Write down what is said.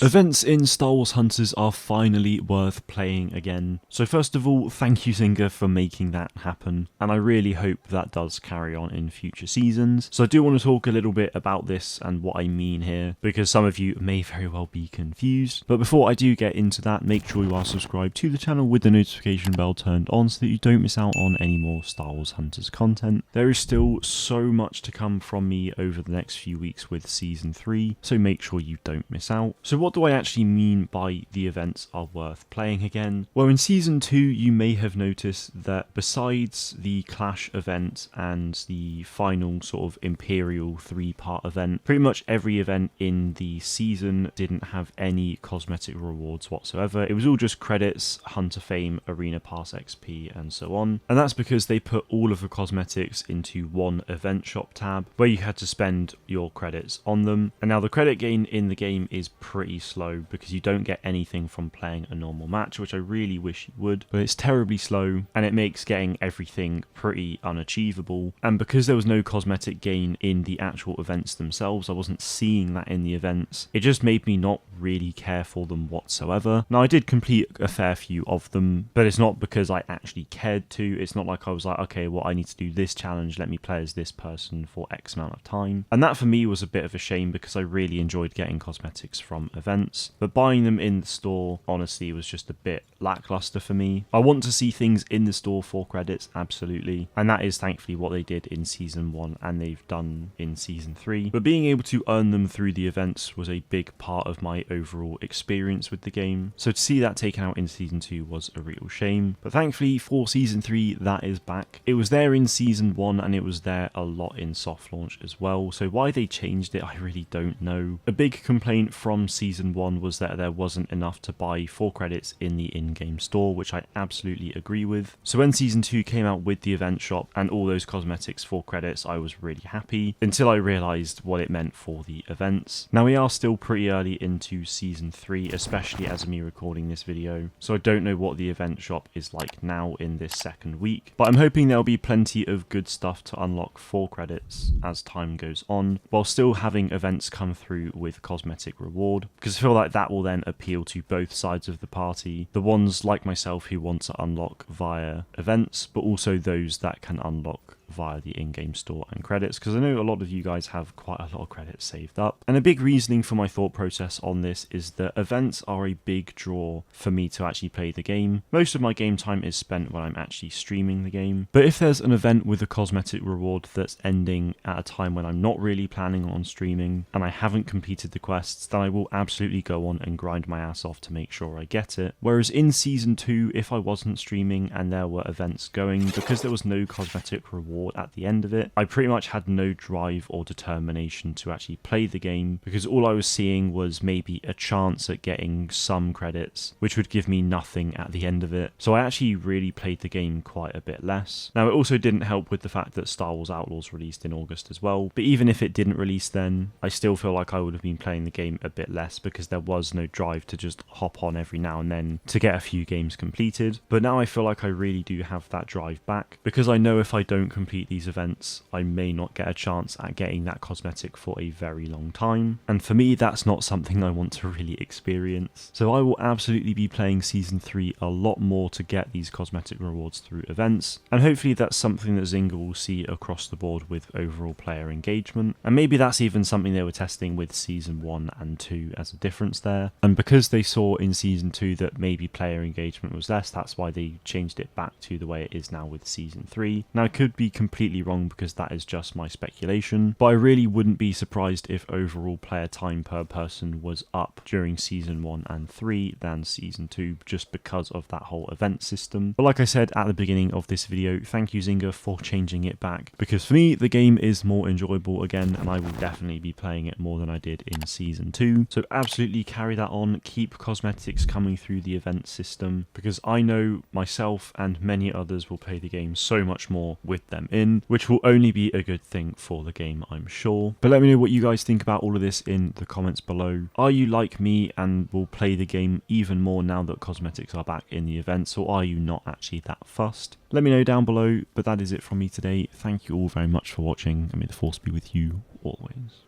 Events in Star Wars Hunters are finally worth playing again. So first of all, thank you Zynga for making that happen, and I really hope that does carry on in future seasons. So I do want to talk a little bit about this and what I mean here, because some of you may very well be confused. But before I do get into that, make sure you are subscribed to the channel with the notification bell turned on so that you don't miss out on any more Star Wars Hunters content. There is still so much to come from me over the next few weeks with Season 3, so make sure you don't miss out. So what do I actually mean by the events are worth playing again? Well, in Season 2 you may have noticed that besides the Clash event and the final sort of Imperial 3-part event, pretty much every event in the season didn't have any cosmetic rewards whatsoever. It was all just credits, Hunter Fame, Arena Pass XP and so on. And that's because they put all of the cosmetics into one event shop tab where you had to spend your credits on them. And now the credit gain in the game is pretty slow because you don't get anything from playing a normal match, which I really wish you would, but it's terribly slow and it makes getting everything pretty unachievable. And because there was no cosmetic gain in the actual events themselves, I wasn't seeing that in the events, it just made me not really care for them whatsoever. Now I did complete a fair few of them, but it's not because I actually cared to. It's not like I was like, okay, well I need to do this challenge, let me play as this person for X amount of time. And that for me was a bit of a shame because I really enjoyed getting cosmetics from events, but buying them in the store honestly was just a bit lackluster for me. I want to see things in the store for credits, absolutely, and that is thankfully what they did in Season 1 and they've done in Season 3, but being able to earn them through the events was a big part of my overall experience with the game, so to see that taken out in Season 2 was a real shame. But thankfully for Season 3 that is back. It was there in Season 1 and it was there a lot in soft launch as well, so why they changed it I really don't know. A big complaint from Season 1 was that there wasn't enough to buy 4 credits in the in-game store, which I absolutely agree with. So when Season 2 came out with the event shop and all those cosmetics for credits, I was really happy until I realised what it meant for the events. Now we are still pretty early into Season 3, especially as of me recording this video, so I don't know what the event shop is like now in this second week, but I'm hoping there'll be plenty of good stuff to unlock for credits as time goes on, while still having events come through with cosmetic reward, because I feel like that will then appeal to both sides of the party, the ones like myself who want to unlock via events, but also those that can unlock via the in-game store and credits, because I know a lot of you guys have quite a lot of credits saved up. And a big reasoning for my thought process on this is that events are a big draw for me to actually play the game. Most of my game time is spent when I'm actually streaming the game, but if there's an event with a cosmetic reward that's ending at a time when I'm not really planning on streaming and I haven't completed the quests, then I will absolutely go on and grind my ass off to make sure I get it. Whereas in Season 2, if I wasn't streaming and there were events going, because there was no cosmetic reward at the end of it, I pretty much had no drive or determination to actually play the game, because all I was seeing was maybe a chance at getting some credits, which would give me nothing at the end of it. So I actually really played the game quite a bit less. Now it also didn't help with the fact that Star Wars Outlaws released in August as well, but even if it didn't release then, I still feel like I would have been playing the game a bit less because there was no drive to just hop on every now and then to get a few games completed. But now I feel like I really do have that drive back, because I know if I don't complete these events I may not get a chance at getting that cosmetic for a very long time, and for me that's not something I want to really experience. So I will absolutely be playing Season 3 a lot more to get these cosmetic rewards through events, and hopefully that's something that Zynga will see across the board with overall player engagement, and maybe that's even something they were testing with Season 1 and 2 as a difference there, and because they saw in Season 2 that maybe player engagement was less, that's why they changed it back to the way it is now with Season 3. Now I could be completely wrong because that is just my speculation, but I really wouldn't be surprised if overall player time per person was up during Season 1 and 3 than Season 2, just because of that whole event system. But like I said at the beginning of this video, thank you Zynga for changing it back, because for me the game is more enjoyable again and I will definitely be playing it more than I did in Season 2. So absolutely carry that on, keep cosmetics coming through the event system, because I know myself and many others will play the game so much more with them in, which will only be a good thing for the game, I'm sure. But let me know what you guys think about all of this in the comments below. Are you like me and will play the game even more now that cosmetics are back in the events, or are you not actually that fussed? Let me know down below, but that is it from me today. Thank you all very much for watching, and may the force be with you always.